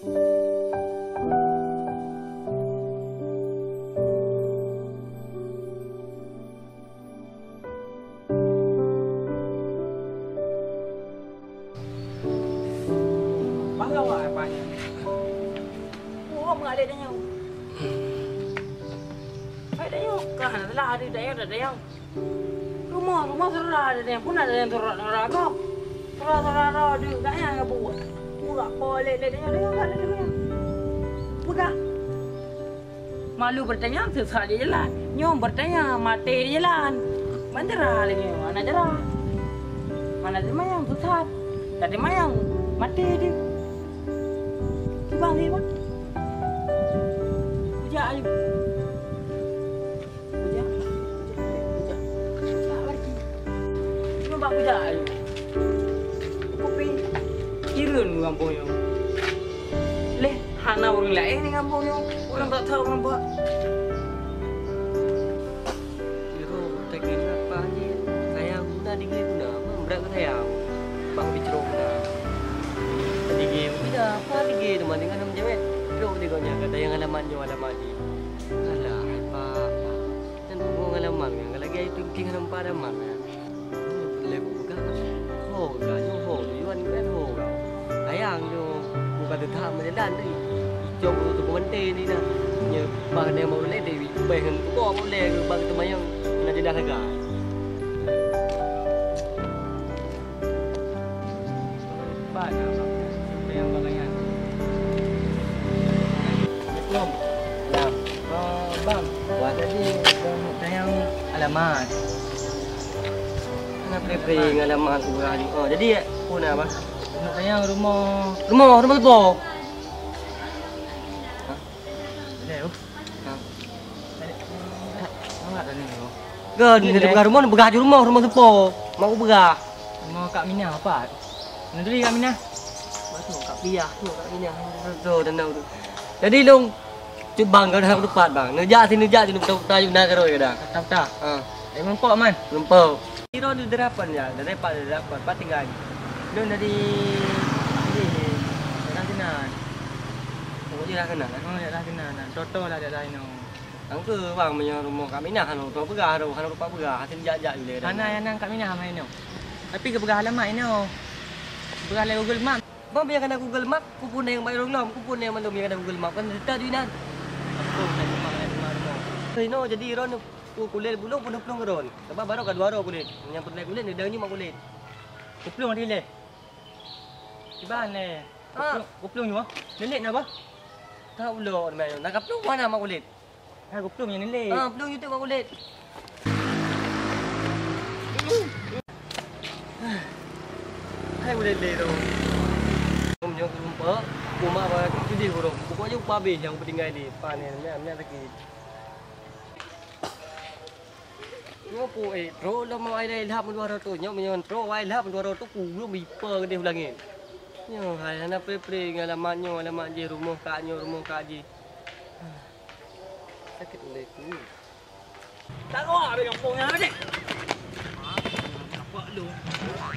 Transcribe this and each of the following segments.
Bagaimana apanya? Oh, mengalir dia nyawa. Ada yang kan, ada yang. Rumah serah ada yang pun ada yang serah kau. Serah dia tak yang buat. Buat boleh dia ada dia. Bukan. Malu bertanya sesat di jalan. Nyom bertanya mati di jalan. Mana lagi? Mana cerah? Mana cuma yang sesat? Tadi mah yang mati dia. Bang ni bang. Bujak ayu. Bujak lagi. Cuma bang bujak ayu. Kopi. Kirun kampung yo. Leh, hana orang lain ni kampung yo. Orang tak tahu orang buat. Kiro tak kira apa ni. Saya guna di guna. Berat ke saya? Bang bicara guna. Tadi game kita apa lagi teman dengan nama jawab. Terus dia kata kata yang alamat ni. Alah, apa. Dan ngomong alamat yang lagi itu king nampak alamat. Lepas bukan ho, gaya ho, yuan kan ho. Ayang tu bukan tetap menjalan tu. Jom tu komente ni dah. Nya bang dia mau le dewi. Pengen tu kau mau le ke bang tu mayang nak jadi harga. Banyak bang. Yang bagian. Assalamualaikum. Salam. Bang, buat tadi tayang alamat. Nak pre-pre alamat kurang ni. Oh, jadi pun apa? Nak tayang rumah tu. Ha? Ada. Ha. Awak dah ni. Gan, ni ada begah rumah tu po. Mak aku begah. Rumah Kak Minah apa? Nak beli Kak Minah? Betul, Kak Pia tu, Kak Minah. Betul, dan tahu tu. Jadi long cut bang kau dah tepat bang. Nejak sini tajuk nak keroi kadang. Tak. Ha. Mempok man. Mempok. Kira di derapan ya, daripada derapan pat tinggal. Don dari Rakenan. Oh, dia Rakenan. Oh, dia Rakenan. Toto lah dia lain tu. Angke bang punya rumah Kak Minah tu. Tu begah tu, hang rupa begah. Hasil jak-jak dia. Mana yang nang Kak Minah main tu. Tapi ke begah alamat ini. Begah le Google Map. Bang biar kena Google Map, ku pun yang bayar nom, ku pun yang mandom yang kena Google Map kan cerita tu inan. Aku nak rumah. No, jadi ron ku kulit bulung pun pelung ron. Sebab baru ka 2 kulit. Yang kulit kulit dia ni mak kulit. Kuplung dia le. Iban le. Kuplung ni wah. Nelik nak apa? Tahu lo mai. Nak pelung mana mak kulit? Ha kuplung yang nelik. Ha, pelung itu mak kulit. Hai kulit le tu. Yang rumah, rumah apa jadi huruf. Pokoknya babe yang tinggal di panen ni lagi. Ngopo ro lo mau ai dai lap 200 tu, nyok menyon ro ai lap 200 tu ku belum bipa ke dia ulangin. Nyo hai ana pre ngalamatnyo, alamat je rumah kak je. Sakit oleh ku. Tak kau ada yang punya apa dek?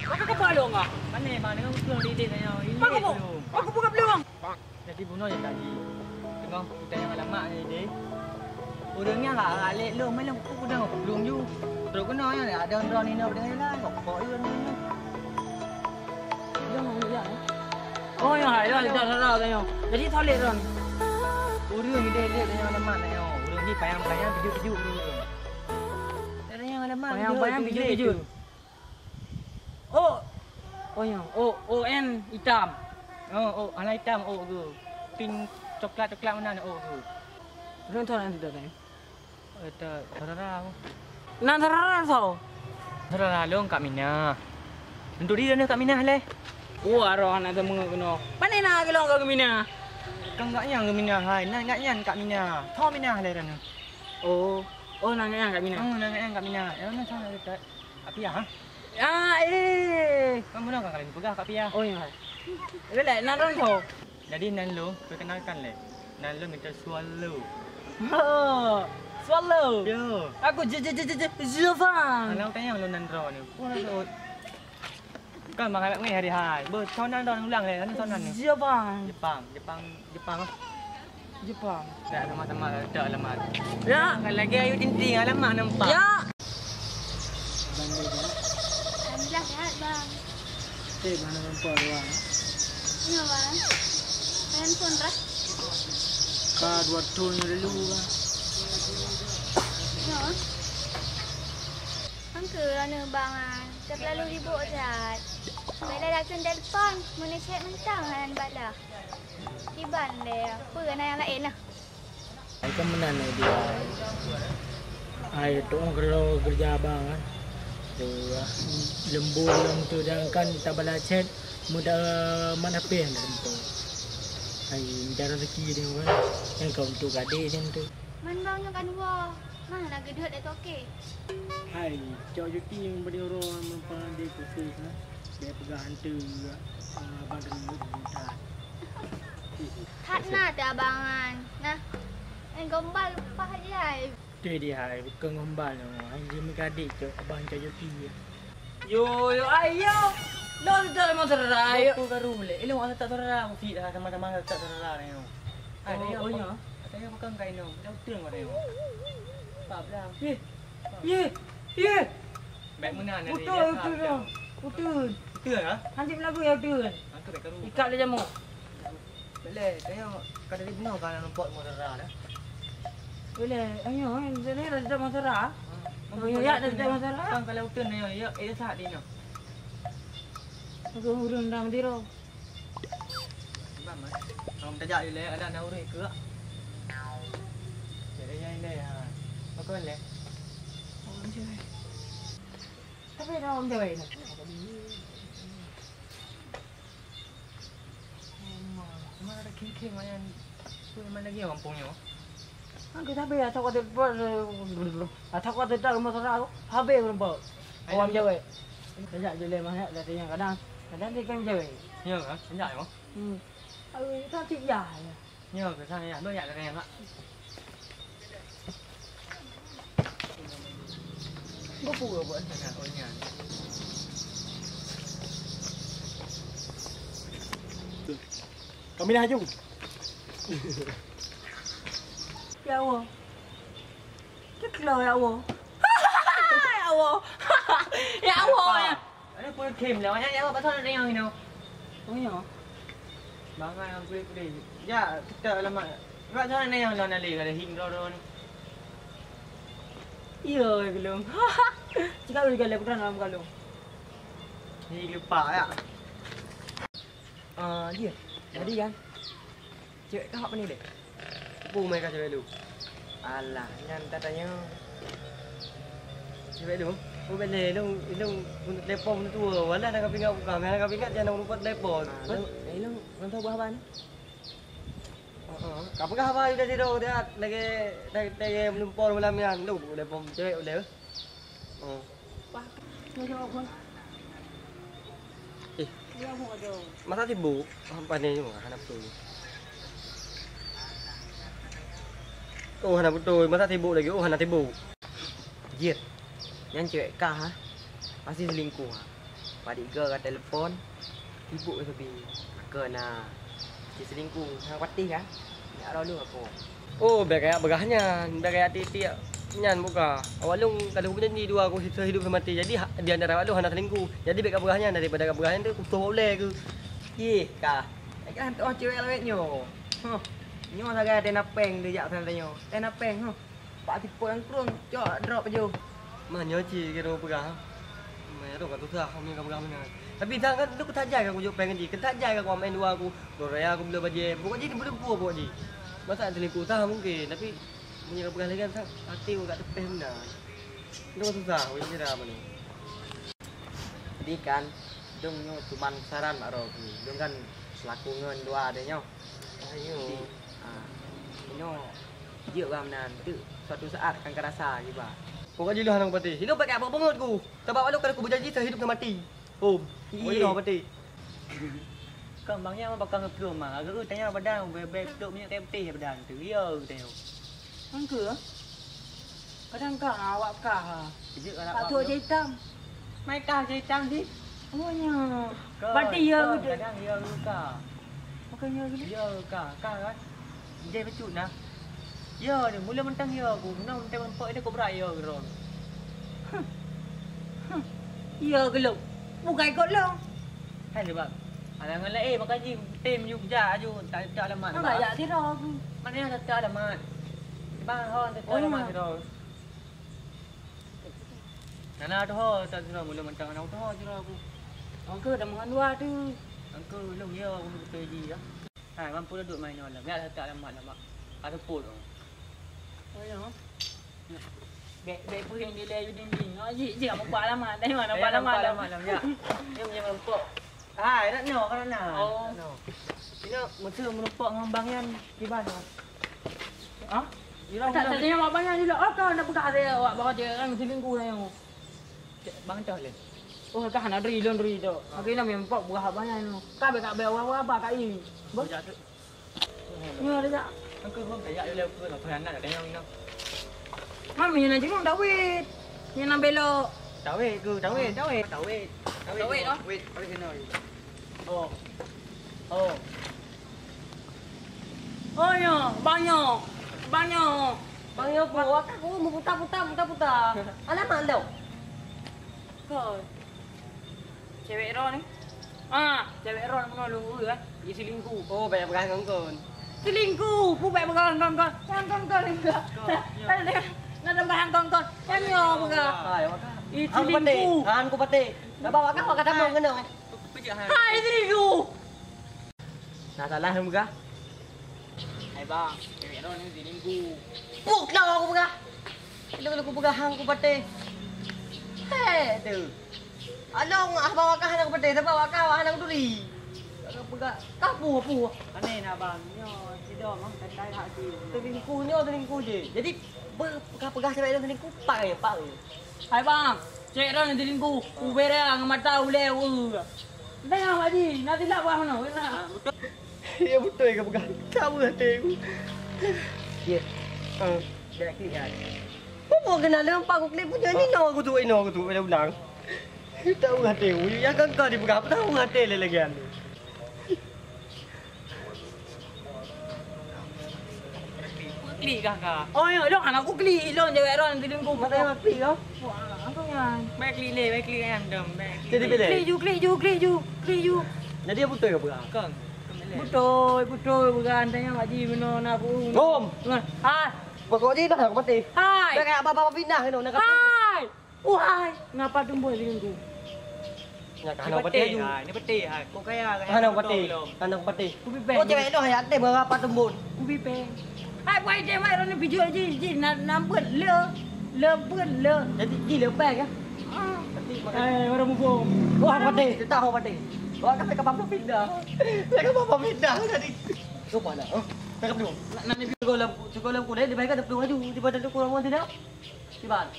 Apa lu ngah? Mana kau pulang di dia ini. Aku buka peluang. Jadi bunuh je tadi. Tengok kita yang alamat ni dek. Orangnya agak lek lu, main aku dah aku belum ju. Terus kena ya ada orang ni nak dengan lah. Kok dia ni. Jangan lihat. Oh yang hai dah dah tengok. Jadi toilet ron. Orang ni dia yang alamat ni. Orang ni payang biju ni. Ada yang alamat. Payang biju. Oh yang ON hitam. Oh warna hitam tu. Pink coklat mana tu. Orang tahu nanti dah tanya. Terara. Nak terara tahu? Terara long Kak Minah. Untuk dia ni Kak Minah leh. Oh arwah nak temu kena. Mana nak gelong Kak Minah? Kang ngak yang Kak Minah hai. Nak ngak yang Kak Minah. Tahu Minah leh ran. Oh nak ngak yang Kak Minah. Nak ngak yang Kak Minah. Nak sana dekat. Kak Pia ha? Kamu nak kalian pegang Kak Pia? Oh ya. Leh nak ran tahu. Jadi nan lo perkenalkan leh. Nan lo minta swallow. Swallow. Yo. Aku Jovan. Anak tanya lo nandro ni. Kan bang agak ni hari-hari. Bersonan dah ulang leh, kan sonan ni. Jepang. Jepang. Jepang. Tak sama-sama tak alamat. Ya. Kan lagi ayu tinting alamat nampak. Ya. Alhamdulillah sihat bang. Mana nampak orang? Iya bang. Handphone dah. Ka 2 tahun dulu lah. No. Angka rana bang ah. Terlalu ribut jat. Bila dah kena telefon, mana chat mentang kan bala. Iban deh. Apa yang lain lah. Ai kan menan dia. Ai tu orang kerja abang kan. Tu lembur lem tu dan kan tabala chat muda mana pe tu. Ai cara rezeki dia kan. Yang kau tu gadik dia tu. Man bang yang kan wah. Mana lagi duit dah tu okey. Hai, cok cuti yang beri orang memang dia khusus ha. Dia pegang hantu abang dulu mudah. Tak nak dah abangan. Nah. Gombal lepas je. Tu dia hai, bukan ngombal tu. Hai dia gadik cok abang cok cuti. Yo ayo. Dah tak mau terai. Aku baru boleh. Elok orang tak terara aku fit sama-sama tak terara ni. Ai dia nya. Saya bukan kain no. Dah teng kau dia. Tak dah. Ye. Baik mana ni? Betul. Betul ah. Nanti lagu ya betul. Aku baik karu. Ikat dia jamu. Boleh. Saya kada di benar kan nampak mau terara dah. Boleh. Ayo, ini dah mau terah. Ya, dah mau terah. Kan kalau betul ni ya, saat ni no. Aku urun dah mendiro. Mama. Kalau tajak dia le ada nak urut ke? Jadi yang ni ha. Apa le? Tapi dah om dewe nak. Mana ada king macam tu mana lagi orang punya. Aku tapi ya takut ber takut dah rumah terah. Habis berapa? Orang Jawa. Tajak je le mana dah tanya kadang dia kan Jawa. Nhớ hả? Anh dạy không? Nó chị dài. Nhớ cái sao này, nó dạy là em ạ. Có phù hợp vậy? Ở nhà. Kami dah hajung. Ya Allah. Cái lời ya Allah. Ya Allah. Ya Allah. Ada pun kim lah, banyak ya, pasal ada yang ini. Oh ya. Bangai yang kulit. Ya, kita lama. Enggak tahu ni yang lawan ali, ada hing ron. Iya, belum. Jika boleh kalau bukan dalam kalau. Ni lupa ya. Dia. Jadi kan. Cewek kau apa ni dek? Pu mereka cewek lu. Alah, yang katanya. Cewek lu. Oh benda lu untuk telefon tu wala nak pingat bukan nak pingat jangan lupa telefon. Lu tahu apa ni? Kapag haba yung dito dia lagi melumpur malam yan lu telefon cewek boleh. Oh. Wah, mau jawab kan? Dia mau ada. Masa sibuk apa ni juga hanap tu. Oh hanap betul masa sibuk lagi hanap sibuk. Dia. Yang cewek kah ha? Pasti selingkuh ha. Padik ke kat telefon. Sibuk ke tepi. Kena. Dia selingkuh. Hang patih kan? Tak lalu apa. Oh biar begahnya, biar titik nyan buka. Awalung kalau punya ni dua aku hidup sama mati. Jadi di antara awalung hanap selingkuh. Jadi biar begahnya daripada begahnya tu kutu boleh ke. Ye kah? Kan tu cewek lawetnya. Nyo saga tena peng dia jak tanya. Tena peng Pak tipu yang kurang. Cok drop aja. Mana ci kira begah. Mai tu kan tu sah kami kan begah mana. Tapi dah kan tu ketajai aku jumpa pengen ji. Ketajai aku main dua aku. Dorea aku bela baje. Pokok ji boleh buat pokok ji. Masa selingkuh sah mungkin tapi punya begah lagi kan hati aku kat tepeh benda. Itu susah aku kira mana. Jadi kan dong nyo cuman saran Pak Robi. Dong kan selaku ngen dua ada nyo. Ayo. Nyo dia bamnan tu suatu saat akan kerasa juga. Pokoknya jilah nang pati. Hidup pakai apa banget ku. Sebab walau kalau aku berjanji saya hidup sama mati. Oh, jilah pati. Kembangnya apa bakal ngepro mah. Agak tanya badan bebek tu punya keptih badan tu. Ya tengok. Angka. Kadang kah awak kah. Jadi Pak tu je hitam. mai kah je hitam di. Apanya? Kau, Berarti ya kau ke? kadang ya ke kah? Makanya ke? Ya kah? Kah kan? Dia becut nah. Ya ni mula mentang ya aku. Kena mentang nampak dia kau beraya ke ron. Ya ke lo? Bukan ikut lo. Hai sebab alangan lain makan ji tim you kerja aju tak alamat. Enggak ya tira aku. Mana tak alamat. Bang hon tak Oh, alamat iya. terus. Nana tu ho tak kena mula mentang anak tu ho je aku. Angka dah mengandua tu. Angka long ya aku betul ji ya. Ha mampu duduk main malam. Ya tak alamat lah mak. Ada pun. Oh ya. Baik pun yang dia layu dinding. Oh ji apa buat alamat. Dari mana buat alamat malam ya. Dia punya nampak. Ha nak no kan nak. Oh. Ini mesti menumpak dengan bang Yan di mana? Ha? Tak tanya mak banyak juga. Oh kau nak buka saya awak bawa je kan selingkuh saya. Bang dah le. Oh kah nak ri lon ri tu. Aku nak mempak buah banyak tu. Kau be apa kat ini. Bos. Bojak tu. Ya dah. Angka pun kayak dia lepas nak anak nak tengok ni. Mami nak jenguk dah wait. Yang nak belok. Tawet ke? Tawet. Tawet dah. Wait. Boleh kena. Oh. Oh. Oh ya, banyak. Bang yo ko wakak ko mo puta. Alamat lo. Kau. Cewek Ron ni. Cewek Ron menolong lu kan. Dia selingkuh. Oh, banyak pegang kau. Selingkuh. Pu baik pegang kau. Yang kau ni enggak. Nak ada pegang kau. Yang yo pegang. Hai wakak. Itu selingkuh. Han ko pati. Dah bawa wakak tamong kena. Hai selingkuh. Nah salah yang begah. Hai bang, cewek Ron ni selingkuh. Puk lah aku begah. Kalau aku begah hang ko pati. Hei tu. Along bawa wakak hang ko pati. Dah bawa wakak hang duri. Aku begah kapu. Aneh nak bang. Nyo tidak mang tak hati. Selingkuh je. Jadi pegang cewek itu selingkuh pak ya. Hai bang, cewek Ron ni selingkuh. Ubera dengan mata ule. Tengok Haji, nanti nak buat mana? Ya betul ke pegang. Tahu hati aku. Ya. Dah klik kan. Apa kena lempak aku klik punya ni aku tu pada ulang. Tahu hati aku. Yang kau dipegang apa tahu hati lagi anu. Klik kakak. Oh ya, dong anakku klik dong cewek Ron selingkuh. Mata yang klik kau. Wah, apa yang? Baik klik yang dam. Jadi bila? Klik ju. Jadi apa betul ke pegang? Kang. Betul bukan tanya Mak Ji benar nak aku. Om. Hai. Pokok ni dah aku mati. Hai. Dah kayak apa-apa pindah kena nak. Hai. Wahai, ngapa tumbuh selingkuh? Nak kena pati ju. Ini peti. Kau kaya. Anak pati. Kubi peng. Oh cewek tu hayat dia berapa tembun. Kubi peng. Hai, buat cewek Ron ni video Ji nampak le. Jadi gila lepas ke? Hai, orang mufo. Wah pati, tahu pati. Wah kan mereka apa pindah. Mereka apa pindah tadi. Kau mana? Oh, mereka belum. Nak ni Sekolah kuliah di mereka dah belum maju. Di badan tu kurang mau tidak? Di mana?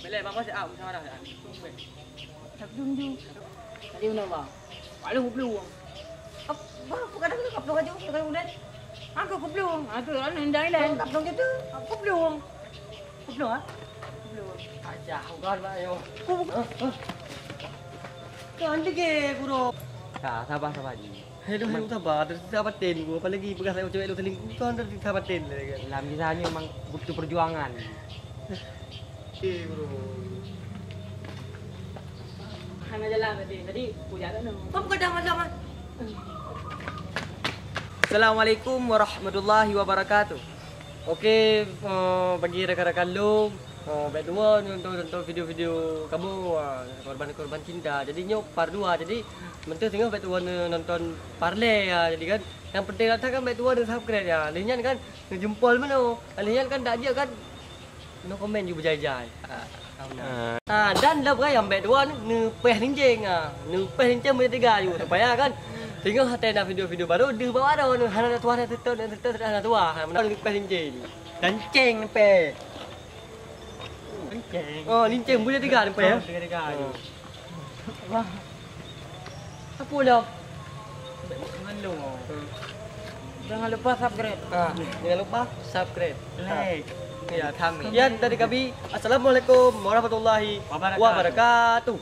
Boleh bang masih out sama dah. tak tunjuk. Tadi mana bang? Paling peluang. Apa? Bukan ada kaplong aja sekolah kuliah. Aku peluang. Aku orang ndai lain. Kaplong gitu. Aku peluang. Peluang ah? Aja, ugar ba yo. Kan dige bro. Sabar ji. Hello sabar. Terus sahabatin gua apalagi bekas saya cewek lu selingkuh kan terus sahabatin lagi. Dalam kisahnya memang butuh perjuangan. Bro. Hanya jalan tadi puja kan. Apa kadang macam Assalamualaikum warahmatullahi wabarakatuh. Okey, bagi rakan-rakan lu baik dua nonton video-video kamu korban-korban cinta. Jadinya part 2. Jadi mentang tengok baik dua nonton parle ya. Jadi kan yang penting datang kan baik dua dan subscribe ya. Linyan kan jempol mana. Linyan kan tak dia kan no komen juga berjaya-jaya. Dan lah yang baik dua ni peh ninjeng ni peh ninjeng boleh 3 ju supaya kan tengok hati nak video-video baru di bawah ada ni hana tua ada dah tua. Mana ni peh ninjeng. Dan ceng peh. Oh, lincing boleh 3 ni peh ya. 3 ju. Wah. Apa dah? Dengan lu. Jangan lupa subscribe. Jangan lupa subscribe. Like. Ya, kami. Sekian dari kami. Assalamualaikum warahmatullahi Wabarakatuh. wabarakatuh.